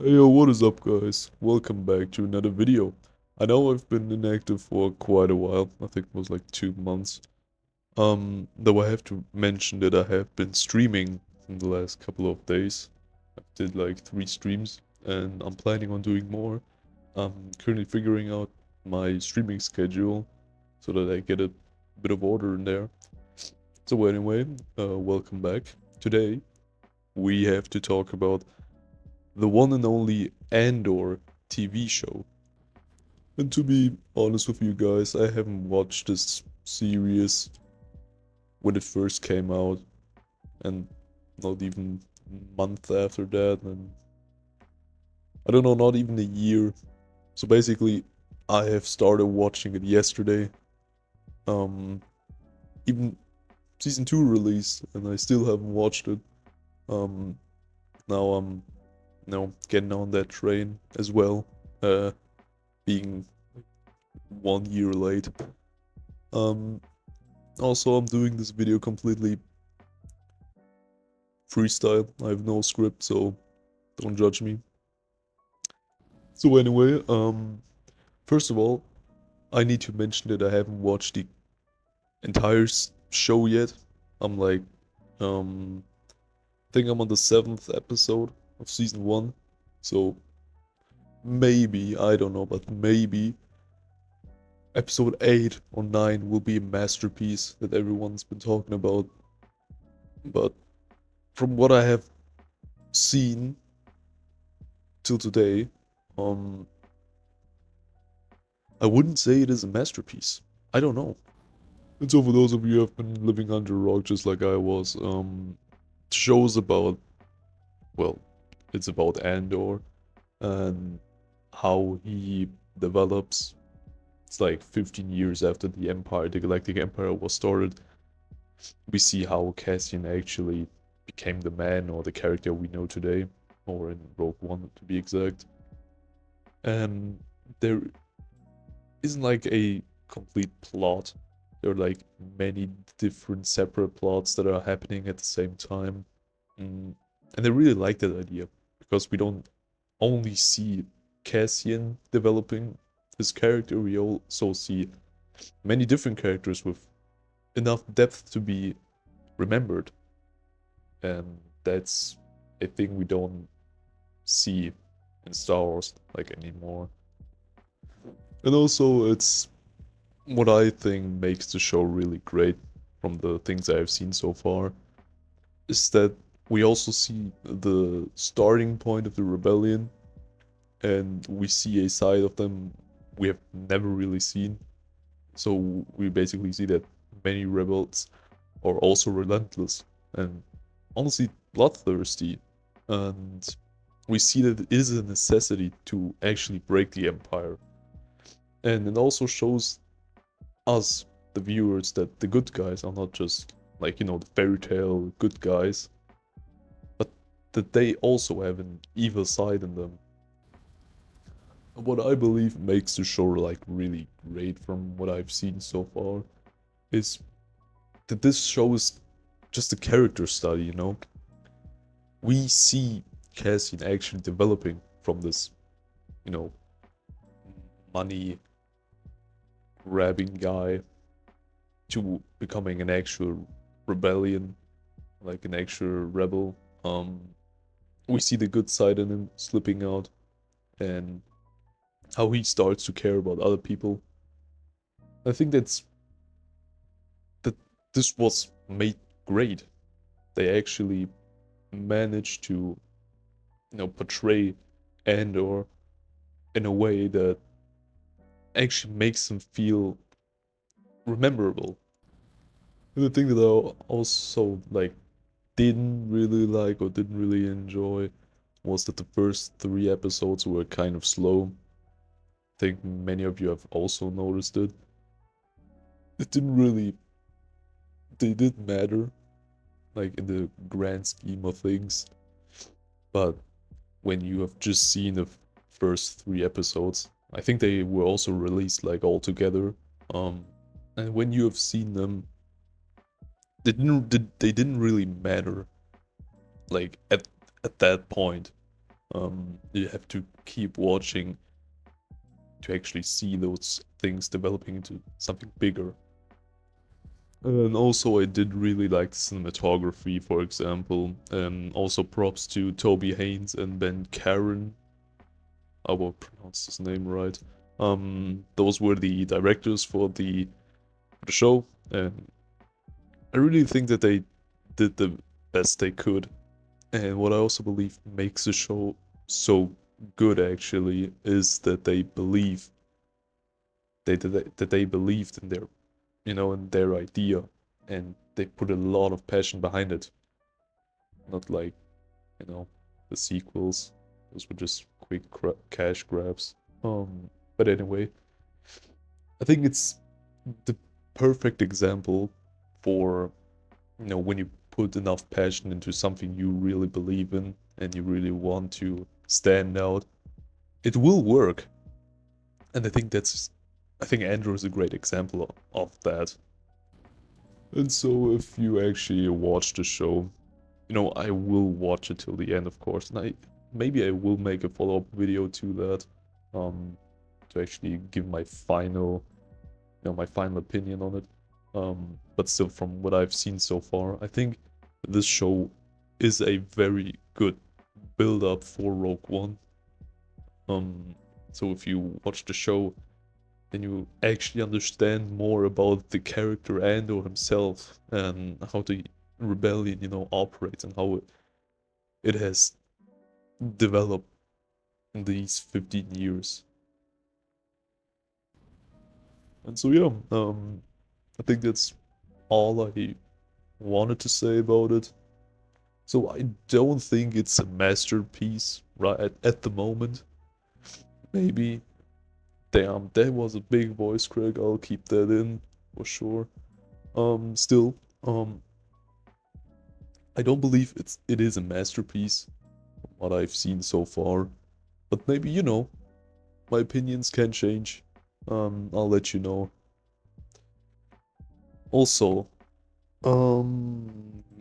Hey yo, what is up guys? Welcome back to another video. I know I've been inactive for quite a while. I think it was like 2 months. Though I have to mention that I have been streaming in the last couple of days. I did like 3 streams and I'm planning on doing more. I'm currently figuring out my streaming schedule so that I get a bit of order in there. So anyway, welcome back. Today we have to talk about the one and only Andor TV show. And to be honest with you guys, I haven't watched this series when it first came out, and not even a month after that, and I don't know, not even a year. So basically, I have started watching it yesterday. Um, Even season 2 released, and I still haven't watched it. Um, Now I'm, getting on that train as well, being 1 year late. Um, Also, I'm doing this video completely freestyle. I have no script, so don't judge me. So anyway, first of all, I need to mention that I haven't watched the entire show yet. I'm like, I think I'm on the 7th episode of season 1. So maybe, I don't know, but maybe episode 8 or 9 will be a masterpiece that everyone's been talking about. But from what I have seen till today, um, I wouldn't say it is a masterpiece. I don't know. And so for those of you who have been living under a rock just like I was, shows about, well, it's about Andor and how he develops. It's like 15 years after the Galactic Empire was started. We see how Cassian actually became the man or the character we know today, or in Rogue One to be exact. And there isn't like a complete plot. There are like many different separate plots that are happening at the same time. Mm. And I really like that idea because we don't only see Cassian developing his character, we also see many different characters with enough depth to be remembered. And that's a thing we don't see in Star Wars like anymore. And also, it's what I think makes the show really great from the things I've seen so far is that we also see the starting point of the rebellion and we see a side of them we have never really seen. So we basically see that many rebels are also relentless and honestly bloodthirsty. And we see that it is a necessity to actually break the empire. And it also shows us, the viewers, that the good guys are not just like, the fairy tale good guys, but that they also have an evil side in them. What I believe makes the show like really great from what I've seen so far is that this show is just a character study. We see Cassian actually developing from this, you know, money grabbing guy to becoming an actual rebellion, like an actual rebel. Um, we see the good side in him slipping out and how he starts to care about other people. I think that this was made great. They actually managed to, portray Andor in a way that actually makes him feel rememberable. And the thing that I also like didn't really like or didn't really enjoy was that the first 3 episodes were kind of slow. I think many of you have also noticed it. It didn't really, they did matter, like in the grand scheme of things. But when you have just seen the first 3 episodes, I think they were also released like all together. Um, and when you have seen them, they didn't really matter like at that point. You have to keep watching to actually see those things developing into something bigger. And also, I did really like the cinematography, for example. Also, props to Toby Haynes and Ben Karen. I will pronounce his name right. Those were the directors for the show, and I really think that they did the best they could. And what I also believe makes the show so good, actually, is that they believe that they believed in their, in their idea, and they put a lot of passion behind it. Not like, you know, the sequels. Those were just quick cash grabs. But anyway, I think it's the perfect example for, when you put enough passion into something you really believe in and you really want to stand out, it will work. And I think Andor is a great example of that. And so if you actually watch the show, I will watch it till the end, of course, and maybe I will make a follow-up video to that, um, to actually give my final opinion on it. But still, from what I've seen so far, I think this show is a very good build-up for Rogue One. Um, so if you watch the show, then you actually understand more about the character Andor himself and how the rebellion, operates and how it has developed in these 15 years. And so yeah, I think that's all I wanted to say about it. So I don't think it's a masterpiece right at the moment. Maybe. Damn, that was a big voice crack. I'll keep that in for sure. Still, I don't believe it is a masterpiece from what I've seen so far. But maybe, my opinions can change. I'll let you know. Also,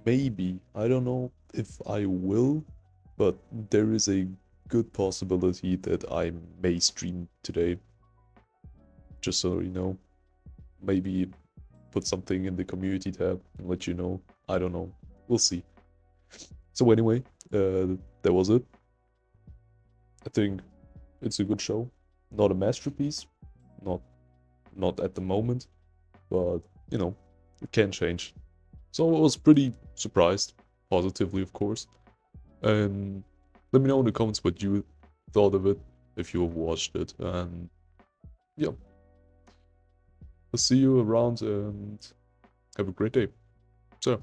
maybe, I don't know if I will, but there is a good possibility that I may stream today. Just so you know. Maybe put something in the community tab and let you know. I don't know. We'll see. So anyway, that was it. I think it's a good show. Not a masterpiece. Not not at the moment. But, it can change. So I was pretty surprised. Positively, of course. And let me know in the comments what you thought of it, if you watched it. And yeah, I'll see you around and have a great day. So.